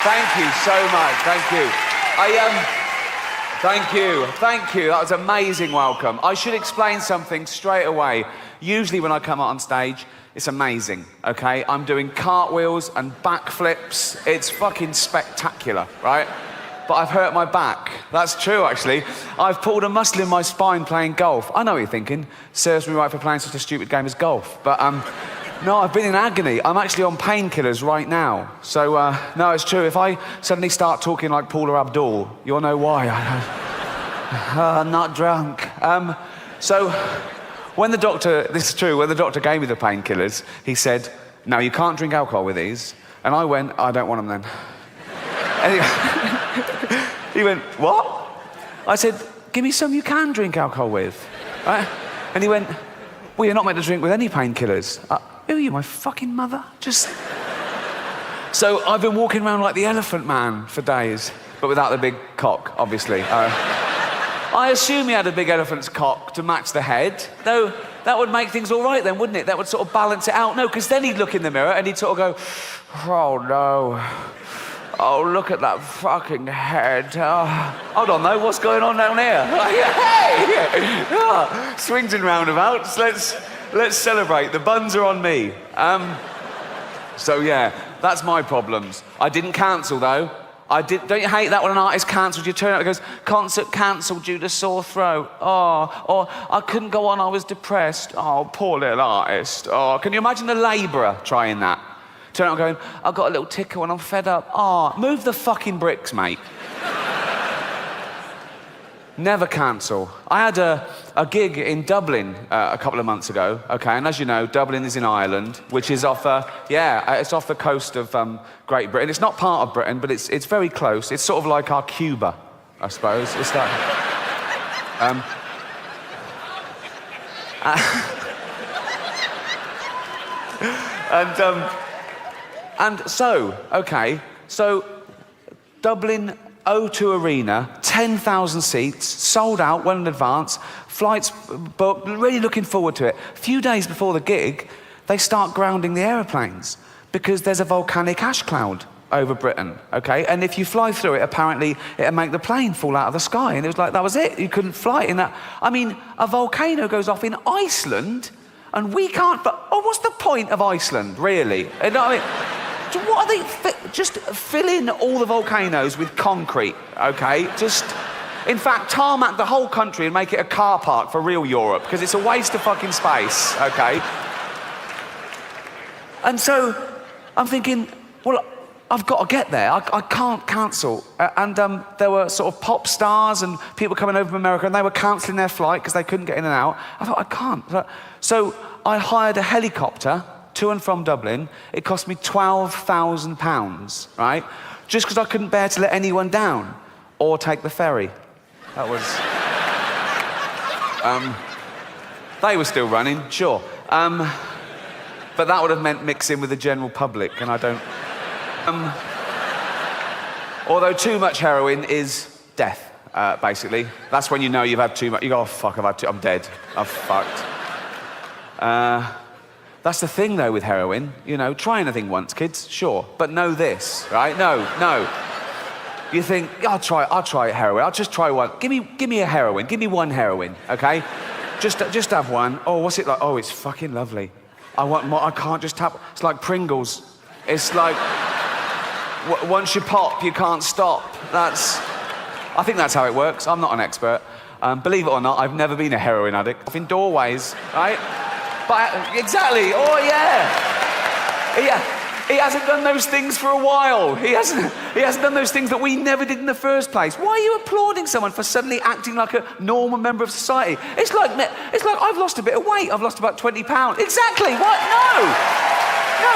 Thank you so much, thank you. Thank you, that was an amazing welcome. I should explain something straight away. Usually when I come out on stage, it's amazing, okay? I'm doing cartwheels and backflips. It's fucking spectacular, right? But I've hurt my back. That's true, actually. I've pulled a muscle in my spine playing golf. I know what you're thinking. Serves me right for playing such a stupid game as golf. But, no, I've been in agony. I'm actually on painkillers right now. So, no, it's true. If I suddenly start talking like Paula Abdul, you'll know why. I'm not drunk. So, when the doctor, this is true, when the doctor gave me the painkillers, he said, "No, you can't drink alcohol with these." And I went, "I don't want them then." And he went, "What?" I said, "Give me some you can drink alcohol with." Right? And he went, "Well, you're not meant to drink with any painkillers." Who are you, my fucking mother? Just... So I've been walking around like the Elephant Man for days, but without the big cock, obviously. I assume he had a big elephant's cock to match the head, though that would make things all right then, wouldn't it? That would sort of balance it out. No, because then he'd look in the mirror and he'd sort of go, "Oh, no. Oh, look at that fucking head. Oh. Hold on, though, what's going on down here?" Hey! Oh, swings and roundabouts. Let's celebrate. The buns are on me. So, yeah, that's my problems. I didn't cancel, though. Don't you hate that when an artist cancelled? You turn out and goes, "Concert cancelled due to sore throat." Oh, or "I couldn't go on, I was depressed." Oh, poor little artist. Oh, can you imagine a labourer trying that? Turn out and going, "I've got a little tickle and I'm fed up." Oh, move the fucking bricks, mate. Never cancel. I had a gig in Dublin a couple of months ago, okay, and as you know, Dublin is in Ireland, which is off, it's off the coast of Great Britain. It's not part of Britain, but it's very close. It's sort of like our Cuba, I suppose. It's that... And so, okay, so Dublin O2 Arena, 10,000 seats, sold out well in advance, flights booked, really looking forward to it. A few days before the gig, they start grounding the aeroplanes because there's a volcanic ash cloud over Britain, okay? And if you fly through it, apparently it'll make the plane fall out of the sky. And it was like, that was it. You couldn't fly in that. I mean, a volcano goes off in Iceland and we can't, what's the point of Iceland, really? You know what I mean? What are they... Just fill in all the volcanoes with concrete, okay? Just... In fact, tarmac the whole country and make it a car park for real Europe, because it's a waste of fucking space, okay? And so, I'm thinking, well, I've got to get there. I can't cancel. And there were sort of pop stars and people coming over from America, and they were cancelling their flight because they couldn't get in and out. I thought, I can't. So I hired a helicopter to and from Dublin. It cost me £12,000, right? Just because I couldn't bear to let anyone down or take the ferry. That was... they were still running, sure. But that would have meant mixing with the general public, and I don't... although too much heroin is death, basically. That's when you know you've had too much. You go, "Oh, fuck, I'm dead. I'm fucked." That's the thing, though, with heroin. You know, try anything once, kids, sure. But know this, right? No. You think, I'll try heroin. I'll just try one. Give me a heroin. Give me one heroin, okay? Just have one. Oh, what's it like? Oh, it's fucking lovely. I want more. I can't just tap. It's like Pringles. It's like, once you pop, you can't stop. I think that's how it works. I'm not an expert. Believe it or not, I've never been a heroin addict. I've been in doorways, right? But, exactly, oh yeah. He hasn't done those things for a while. He hasn't done those things that we never did in the first place. Why are you applauding someone for suddenly acting like a normal member of society? It's like I've lost a bit of weight. I've lost about 20 pounds. Exactly, what? No.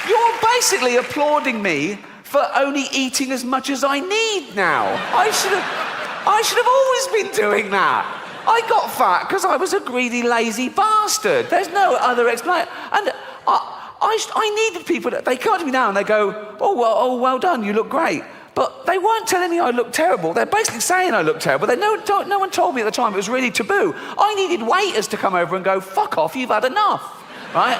You're basically applauding me for only eating as much as I need now. I should have always been doing that. I got fat because I was a greedy, lazy bastard. There's no other explanation. And I needed people they come to me now and they go, oh, well done, you look great. But they weren't telling me I looked terrible. They're basically saying I look terrible. No one told me at the time. It was really taboo. I needed waiters to come over and go, "Fuck off, you've had enough," right?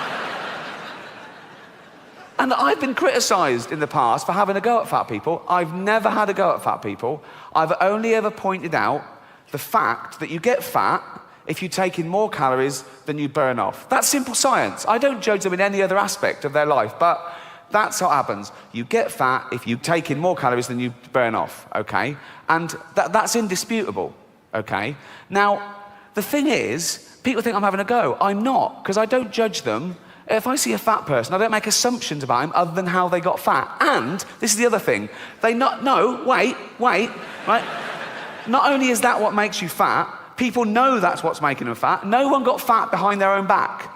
And I've been criticised in the past for having a go at fat people. I've never had a go at fat people. I've only ever pointed out the fact that you get fat if you take in more calories than you burn off. That's simple science. I don't judge them in any other aspect of their life, but that's what happens. You get fat if you take in more calories than you burn off, okay? And that's indisputable, okay? Now, the thing is, people think I'm having a go. I'm not, because I don't judge them. If I see a fat person, I don't make assumptions about him other than how they got fat. And, this is the other thing, wait, right? Not only is that what makes you fat, people know that's what's making them fat. No one got fat behind their own back.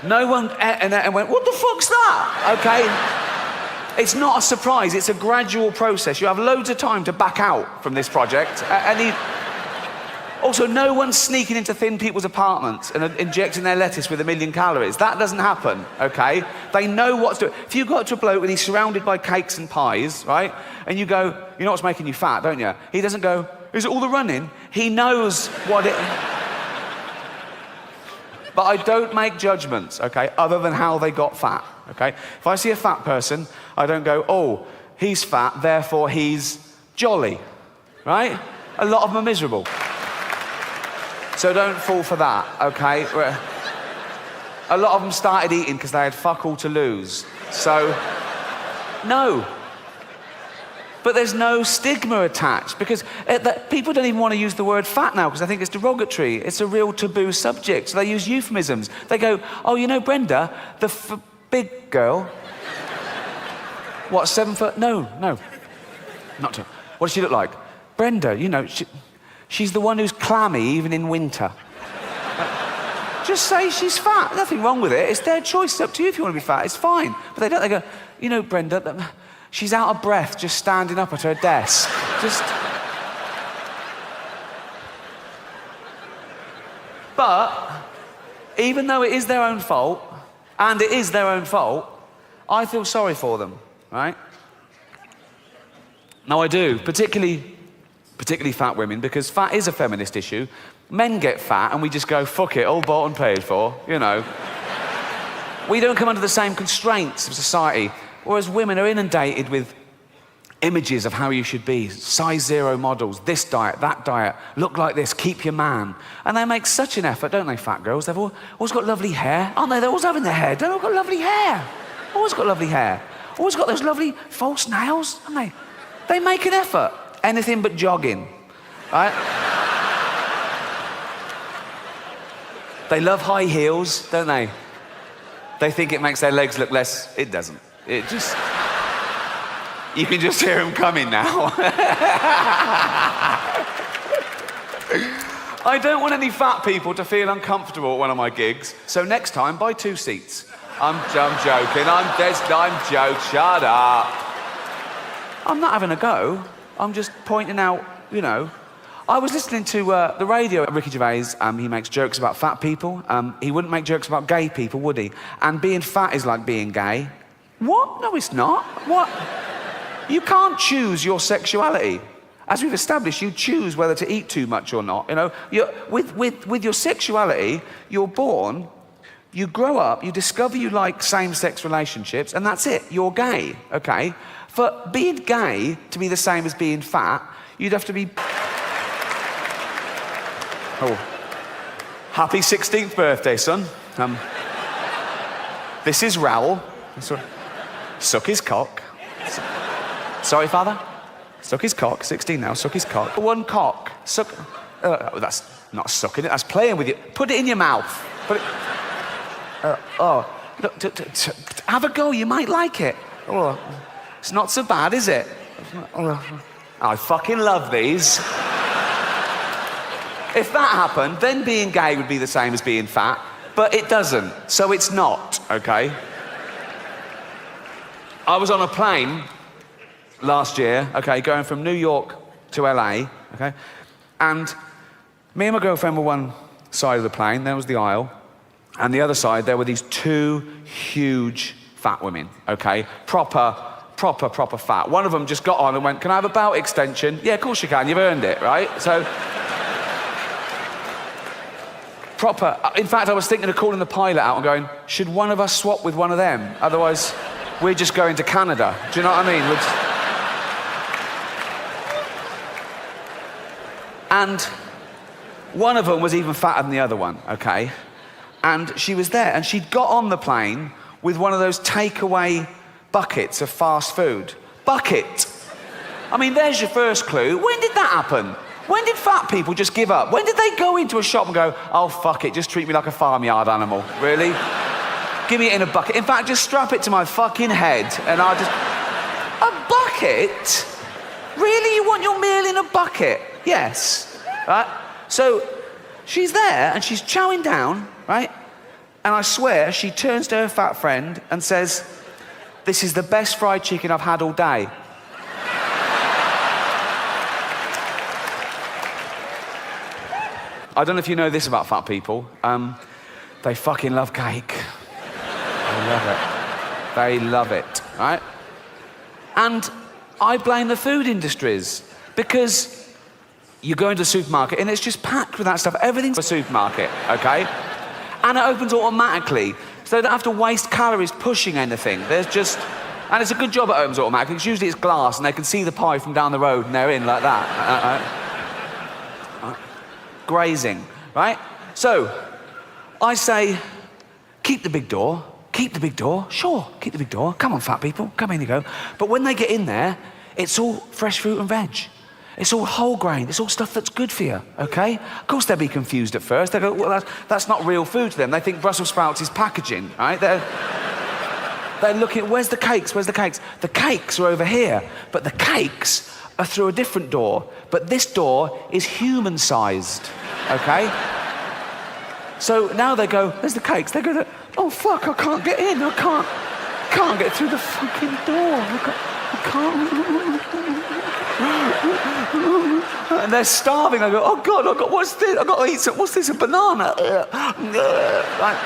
No one and went, what the fuck's that? Okay? It's not a surprise, it's a gradual process. You have loads of time to back out from this project. Also, no one's sneaking into thin people's apartments and injecting their lettuce with 1,000,000 calories. That doesn't happen, okay? They know what's doing. If you go up to a bloke and he's surrounded by cakes and pies, right? And you go, you know what's making you fat, don't you? He doesn't go, is it all the running? He knows what it... But I don't make judgments, okay, other than how they got fat, okay? If I see a fat person, I don't go, oh, he's fat, therefore he's jolly, right? A lot of them are miserable. So don't fall for that, okay? A lot of them started eating because they had fuck all to lose. So, no. But there's no stigma attached because people don't even want to use the word fat now because I think it's derogatory. It's a real taboo subject. So they use euphemisms. They go, oh, you know Brenda, the big girl? What, 7 foot? No. Not to. What does she look like? Brenda, you know, she's the one who's clammy even in winter. Just say she's fat. Nothing wrong with it. It's their choice. It's up to you if you want to be fat. It's fine. But they don't. They go, you know, Brenda, she's out of breath just standing up at her desk. But even though it is their own fault, and it is their own fault, I feel sorry for them, right? No, I do, particularly fat women, because fat is a feminist issue. Men get fat and we just go, fuck it, all bought and paid for, you know. We don't come under the same constraints of society, whereas women are inundated with images of how you should be, size 0 models, this diet, that diet, look like this, keep your man. And they make such an effort, don't they, fat girls? They've always got lovely hair, aren't they? They're always having their hair done. They've got lovely hair. Always got lovely hair. Always got those lovely false nails, haven't they? They make an effort. Anything but jogging, right? They love high heels, don't they? They think it makes their legs look less. It doesn't. It just... You can just hear them coming now. I don't want any fat people to feel uncomfortable at one of my gigs, so next time, buy 2 seats. I'm joking. I'm joking. Shut up. I'm not having a go. I'm just pointing out, you know. I was listening to the radio. Ricky Gervais, he makes jokes about fat people. He wouldn't make jokes about gay people, would he? And being fat is like being gay. What? No, it's not. What? You can't choose your sexuality. As we've established, you choose whether to eat too much or not. You know, with your sexuality, you're born, you grow up, you discover you like same-sex relationships, and that's it. You're gay, okay? For being gay to be the same as being fat, you'd have to be... Oh. Happy 16th birthday, son. This is Raoul. Suck his cock. Sorry, father? Suck his cock. 16 now, suck his cock. One cock. Suck... that's not sucking it, that's playing with you. Put it in your mouth. Put it... Look, have a go, you might like it. Oh, it's not so bad, is it? I fucking love these. If that happened, then being gay would be the same as being fat, but it doesn't, so it's not, okay? I was on a plane last year, okay, going from New York to LA, okay? And me and my girlfriend were one side of the plane, there was the aisle, and the other side, there were these 2 huge fat women, okay? Proper fat. One of them just got on and went, can I have a belt extension? Yeah, of course you can, you've earned it, right? So... Proper. In fact, I was thinking of calling the pilot out and going, should one of us swap with one of them? Otherwise, we're just going to Canada. Do you know what I mean? And one of them was even fatter than the other one, okay? And she was there, and she'd got on the plane with one of those takeaway buckets of fast food. Bucket. I mean, there's your first clue. When did that happen? When did fat people just give up? When did they go into a shop and go, oh, fuck it, just treat me like a farmyard animal? Really? Give me it in a bucket. In fact, just strap it to my fucking head and I'll just... A bucket? Really? You want your meal in a bucket? Yes. Right? So she's there and she's chowing down, right? And I swear she turns to her fat friend and says, this is the best fried chicken I've had all day. I don't know if you know this about fat people. They fucking love cake. They love it. They love it, right? And I blame the food industries because you go into a supermarket and it's just packed with that stuff. Everything's a supermarket, okay? And it opens automatically, so they don't have to waste calories pushing anything. There's just... And it's a good job it opens automatically, because usually it's glass and they can see the pie from down the road and they're in like that. Grazing, right? So, I say, keep the big door. Keep the big door. Sure, keep the big door. Come on, fat people. Come in you go. But when they get in there, it's all fresh fruit and veg. It's all whole grain. It's all stuff that's good for you, okay? Of course, they'll be confused at first. They go, well, that's not real food to them. They think Brussels sprouts is packaging, right? They're looking, where's the cakes? Where's the cakes? The cakes are over here, but the cakes are through a different door. But this door is human-sized, okay? So now they go, there's the cakes. They go, oh, fuck, I can't get in. I can't get through the fucking door. I can't. And they're starving. I go, oh, God, what's this? I've got to eat some, what's this, a banana? Right.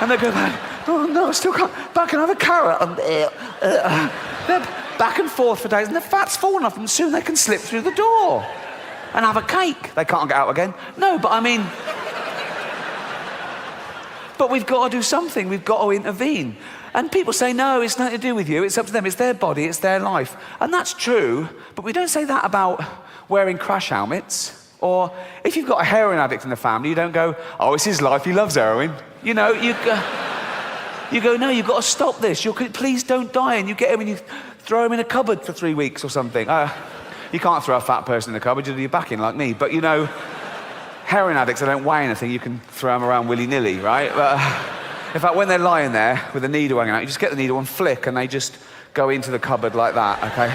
And they go back, oh, no, I still can't. Back and have a carrot. They're back and forth for days, and the fat's fallen off them. Soon they can slip through the door and have a cake. They can't get out again. No, but I mean... But we've got to do something. We've got to intervene. And people say, no, it's nothing to do with you. It's up to them. It's their body. It's their life. And that's true, but we don't say that about wearing crash helmets. Or if you've got a heroin addict in the family, you don't go, oh, it's his life. He loves heroin. You know, you go, no, you've got to stop this. Please don't die. And you get him and you throw him in a cupboard for 3 weeks or something. You can't throw a fat person in the cupboard. You'll do your back in like me. But, you know, heroin addicts, they don't weigh anything. You can throw them around willy-nilly, right? But, in fact, when they're lying there with a needle hanging out, you just get the needle and flick, and they just go into the cupboard like that, okay?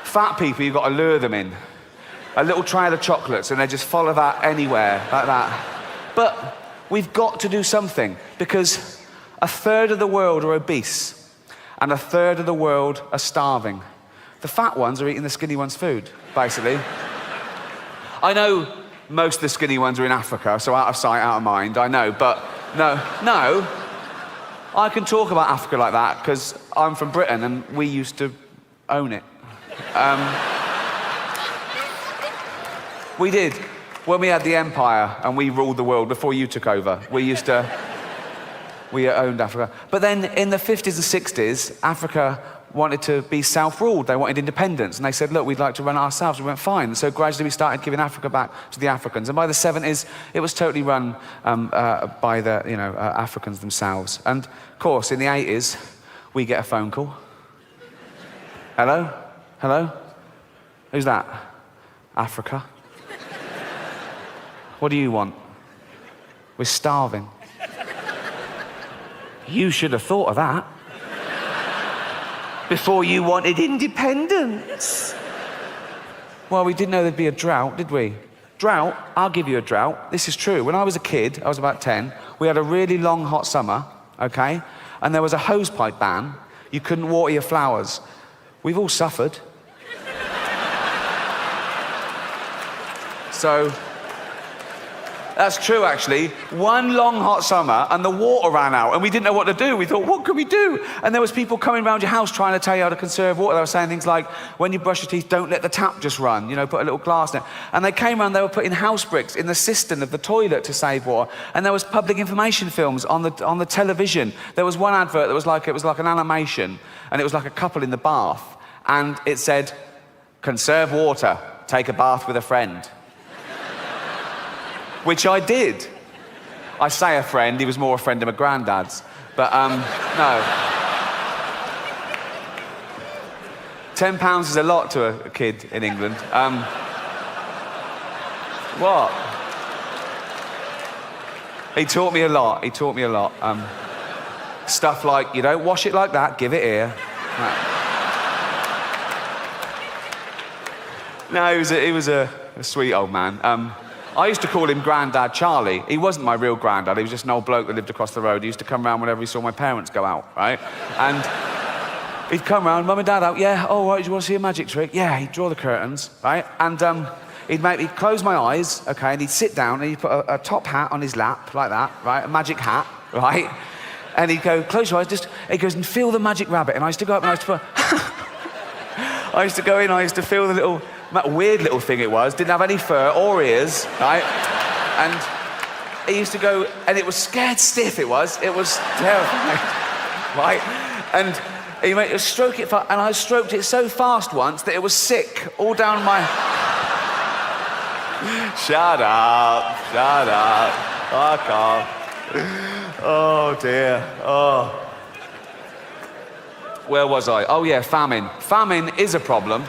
Fat people, you've got to lure them in. A little tray of chocolates, and they just follow that anywhere, like that. But we've got to do something, because 1/3 of the world are obese, and 1/3 of the world are starving. The fat ones are eating the skinny ones' food, basically. I know most of the skinny ones are in Africa, so out of sight, out of mind, I know, but no, I can talk about Africa like that, because I'm from Britain, and we used to own it. We did. When we had the empire and we ruled the world before you took over, we owned Africa. But then in the 50s and 60s, Africa wanted to be self-ruled. They wanted independence. And they said, look, we'd like to run it ourselves. We went, fine. So gradually we started giving Africa back to the Africans. And by the 70s, it was totally run by the Africans themselves. And of course, in the 80s, we get a phone call. Hello? Hello? Who's that? Africa. What do you want? We're starving. You should have thought of that before you wanted independence. Well, we didn't know there'd be a drought, did we? Drought, I'll give you a drought. This is true. When I was a kid, I was about 10, we had a really long, hot summer, okay? And there was a hosepipe ban. You couldn't water your flowers. We've all suffered. That's true, actually. One long hot summer, and the water ran out, and we didn't know what to do. We thought, what can we do? And there was people coming around your house trying to tell you how to conserve water. They were saying things like, when you brush your teeth, don't let the tap just run. You know, put a little glass in it. And they came around, they were putting house bricks in the cistern of the toilet to save water. And there was public information films on the television. There was one advert that was like, it was like an animation, and it was like a couple in the bath. And it said, conserve water, take a bath with a friend. Which I did. I say a friend, he was more a friend of my granddad's. But, no. £10 is a lot to a kid in England. What? He taught me a lot, stuff like, you don't wash it like that, give it here. No, he was a sweet old man. I used to call him Grandad Charlie. He wasn't my real granddad, he was just an old bloke that lived across the road. He used to come round whenever he saw my parents go out, right? And he'd come round, Mum and Dad out, yeah, oh, right, do you want to see a magic trick? Yeah, he'd draw the curtains, right? And he'd close my eyes, okay, and he'd sit down and he'd put a top hat on his lap, like that, right? A magic hat, right? And he'd go, close your eyes, he goes, and feel the magic rabbit. And I used to go up and I used to put, I used to go in, I used to feel the little, that weird little thing it was, didn't have any fur or ears, right? And he used to go, and it was scared stiff, it was terrifying, right? And he made stroke it, and I stroked it so fast once that it was sick, all down my... Shut up, fuck off. Oh dear, oh. Where was I? Oh yeah, famine. Famine is a problem.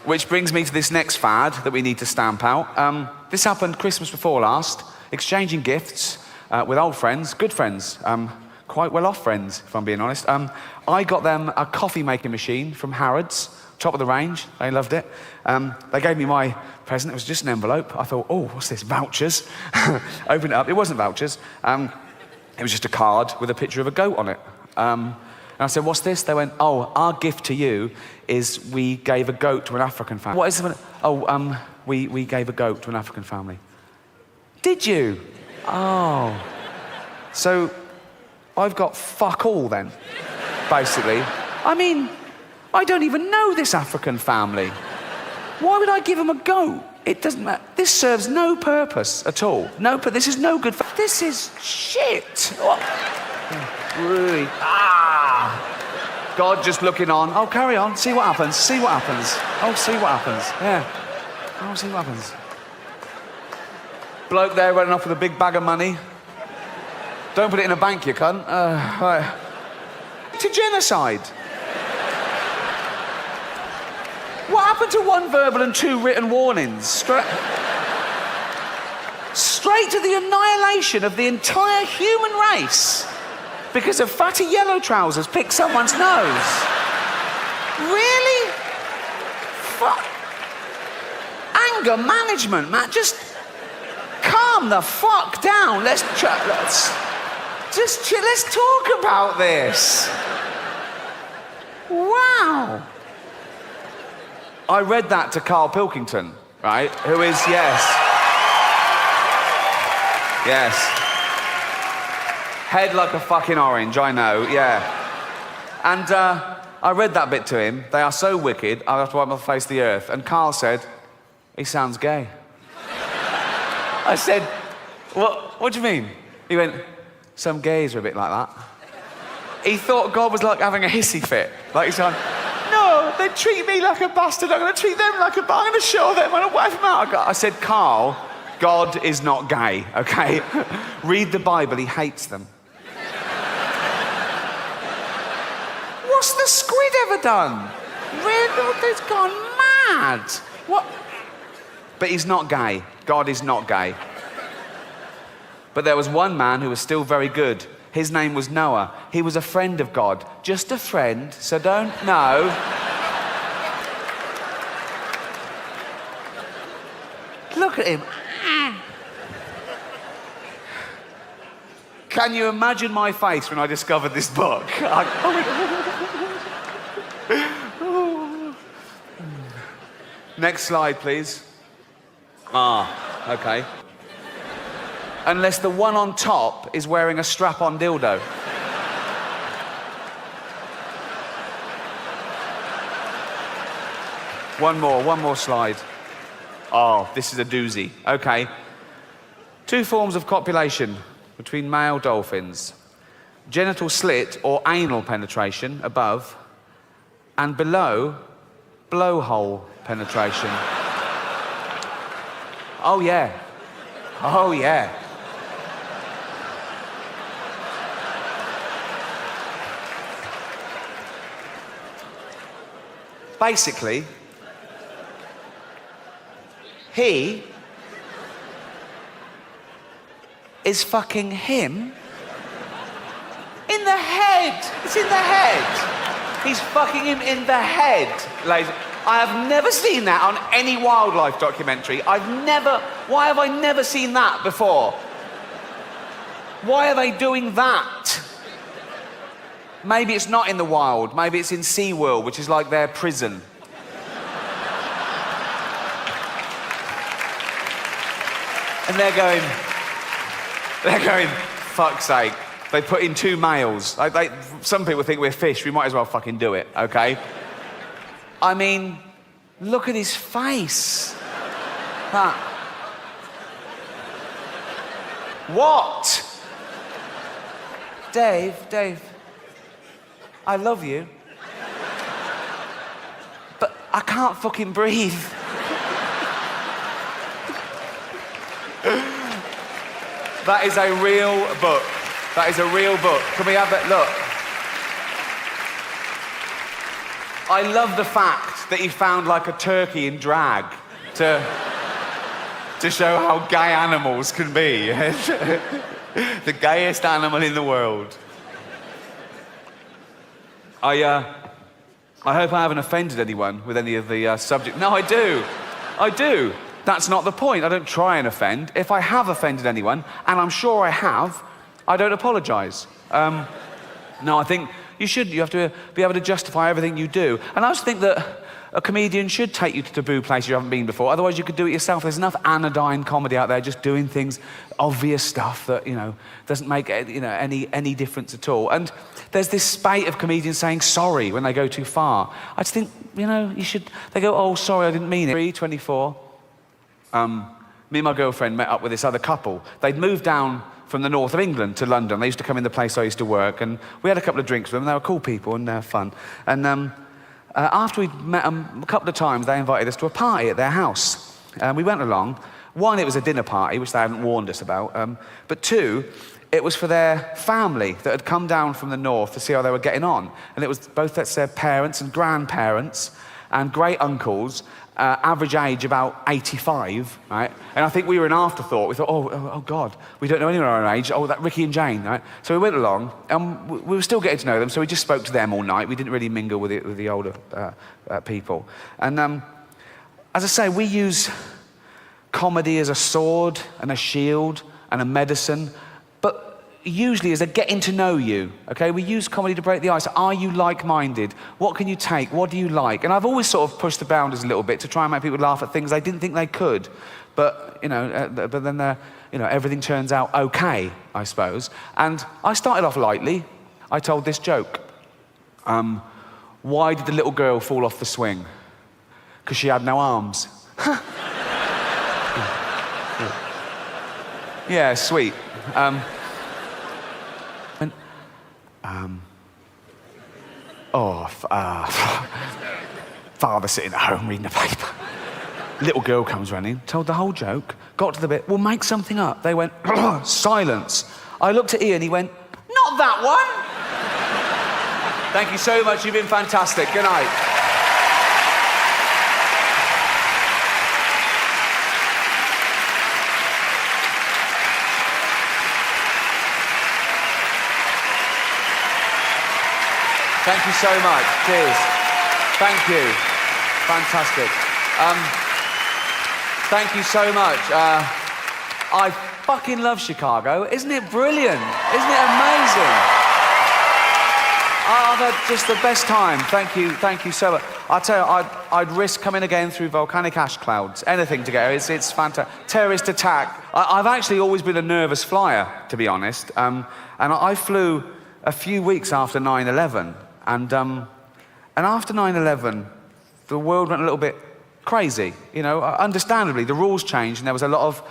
Which brings me to this next fad that we need to stamp out. This happened Christmas before last, exchanging gifts with old friends, good friends, quite well-off friends, if I'm being honest. I got them a coffee-making machine from Harrods, top of the range. They loved it. They gave me my present. It was just an envelope. I thought, oh, what's this, vouchers? Opened it up. It wasn't vouchers. It was just a card with a picture of a goat on it. And I said, what's this? They went, oh, our gift to you is we gave a goat to an African family. What is it? Oh, we gave a goat to an African family. Did you? Oh. So I've got fuck all then, basically. I mean, I don't even know this African family. Why would I give them a goat? It doesn't matter. This serves no purpose at all. This is no good. This is shit. Oh. Really? God just looking on. Oh, carry on. See what happens. See what happens. Oh, see what happens. Yeah. Oh, see what happens. Bloke there running off with a big bag of money. Don't put it in a bank, you cunt. Right. To genocide. What happened to 1 verbal and 2 written warnings? Straight to the annihilation of the entire human race because of fatty yellow trousers pick someone's nose. Really? Fuck. Anger management, man. Just calm the fuck down. Let's talk about this. Wow. I read that to Carl Pilkington, right? Who is, yes. Head like a fucking orange, I know, yeah. And I read that bit to him. They are so wicked, I'll have to wipe my face the earth. And Carl said, he sounds gay. I said, what do you mean? He went, some gays are a bit like that. He thought God was like having a hissy fit. Like he's going, no, they treat me like a bastard, I'm going to treat them like a bastard, I'm going to show them, I'm going to wipe them out. I said, Carl, God is not gay, okay? Read the Bible, he hates them. What's the squid ever done? Really? It's gone mad. What? But he's not gay. God is not gay. But there was one man who was still very good. His name was Noah. He was a friend of God. Just a friend, so don't know. Look at him. Can you imagine my face when I discovered this book? Next slide, please. Ah, okay. Unless the one on top is wearing a strap-on dildo. One more slide. Oh, this is a doozy. Okay. 2 forms of copulation between male dolphins. Genital slit or anal penetration above, and below, blowhole penetration. Oh, yeah. Oh, yeah. Basically, he is fucking him in the head. It's in the head. He's fucking him in the head, ladies. I have never seen that on any wildlife documentary. Why have I never seen that before? Why are they doing that? Maybe it's not in the wild. Maybe it's in SeaWorld, which is like their prison. And they're going, fuck's sake. They put in 2 males. Some people think we're fish. We might as well fucking do it, okay? I mean, look at his face. What? Dave, I love you. But I can't fucking breathe. That is a real book. That is a real book. Can we have that? Look. I love the fact that he found like a turkey in drag to show how gay animals can be. The gayest animal in the world. I hope I haven't offended anyone with any of the subject. No, I do. That's not the point. I don't try and offend. If I have offended anyone, and I'm sure I have, I don't apologise. No, I think you have to be able to justify everything you do. And I also think that a comedian should take you to taboo places you haven't been before. Otherwise, you could do it yourself. There's enough anodyne comedy out there, just doing things, obvious stuff that, doesn't make, any difference at all. And there's this spate of comedians saying sorry when they go too far. I just think, they go, oh, sorry, I didn't mean it. 3:24. Me and my girlfriend met up with this other couple. They'd moved down from the north of England to London. They used to come in the place I used to work, and we had a couple of drinks with them. They were cool people and they were fun. And after we'd met them a couple of times, they invited us to a party at their house. We went along. 1, it was a dinner party, which they hadn't warned us about. But 2, it was for their family that had come down from the north to see how they were getting on. And it was both their parents and grandparents and great uncles, average age about 85, right? And I think we were an afterthought. We thought, oh God, we don't know anyone our own age. Oh, that Ricky and Jane, right? So we went along, and we were still getting to know them, so we just spoke to them all night. We didn't really mingle with the older people. And as I say, we use comedy as a sword and a shield and a medicine, but usually as a getting to know you, okay? We use comedy to break the ice. Are you like-minded? What can you take? What do you like? And I've always sort of pushed the boundaries a little bit to try and make people laugh at things they didn't think they could. But, but then, everything turns out okay, I suppose. And I started off lightly. I told this joke. Why did the little girl fall off the swing? Because she had no arms. Yeah, sweet. Father sitting at home reading the paper. Little girl comes running, told the whole joke, got to the bit, we'll make something up. They went, silence. I looked at Ian, he went, not that one. Thank you so much, you've been fantastic. Good night. Thank you so much. Cheers. Thank you. Fantastic. Thank you so much. I fucking love Chicago. Isn't it brilliant? Isn't it amazing? I've had just the best time. Thank you so much. I tell you, I'd risk coming again through volcanic ash clouds. Anything to go. It's fantastic. Terrorist attack. I've actually always been a nervous flyer, to be honest. And I flew a few weeks after 9/11, and after 9/11, the world went a little bit crazy. You know, understandably, the rules changed, and there was a lot of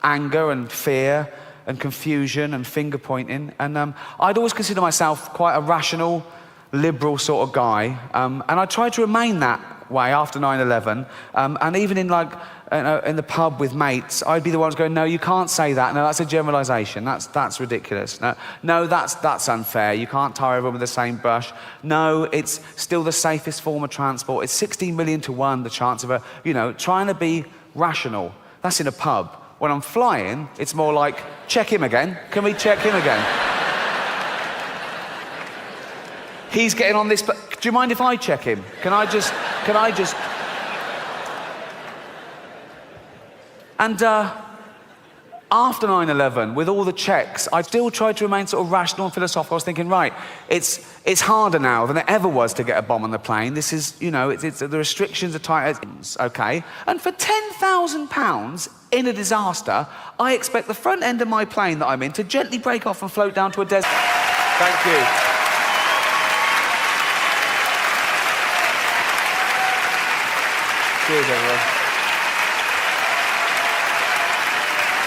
anger and fear and confusion and finger pointing. And I'd always consider myself quite a rational, liberal sort of guy. And I tried to remain that way after 9/11. And even in in the pub with mates, I'd be the ones going, no, you can't say that. No, that's a generalisation. That's ridiculous. No, that's unfair. You can't tar everyone with the same brush. No, it's still the safest form of transport. It's 16 million to 1, the chance of trying to be rational. That's in a pub. When I'm flying, it's more like, check him again. Can we check him again? He's getting on this, but do you mind if I check him? Can I just... And after 9/11, with all the checks, I still tried to remain sort of rational and philosophical. I was thinking, right, it's harder now than it ever was to get a bomb on the plane. This is, the restrictions are tight, okay? And for £10,000 in a disaster, I expect the front end of my plane that I'm in to gently break off and float down to a desert. Thank you. Cheers, everyone.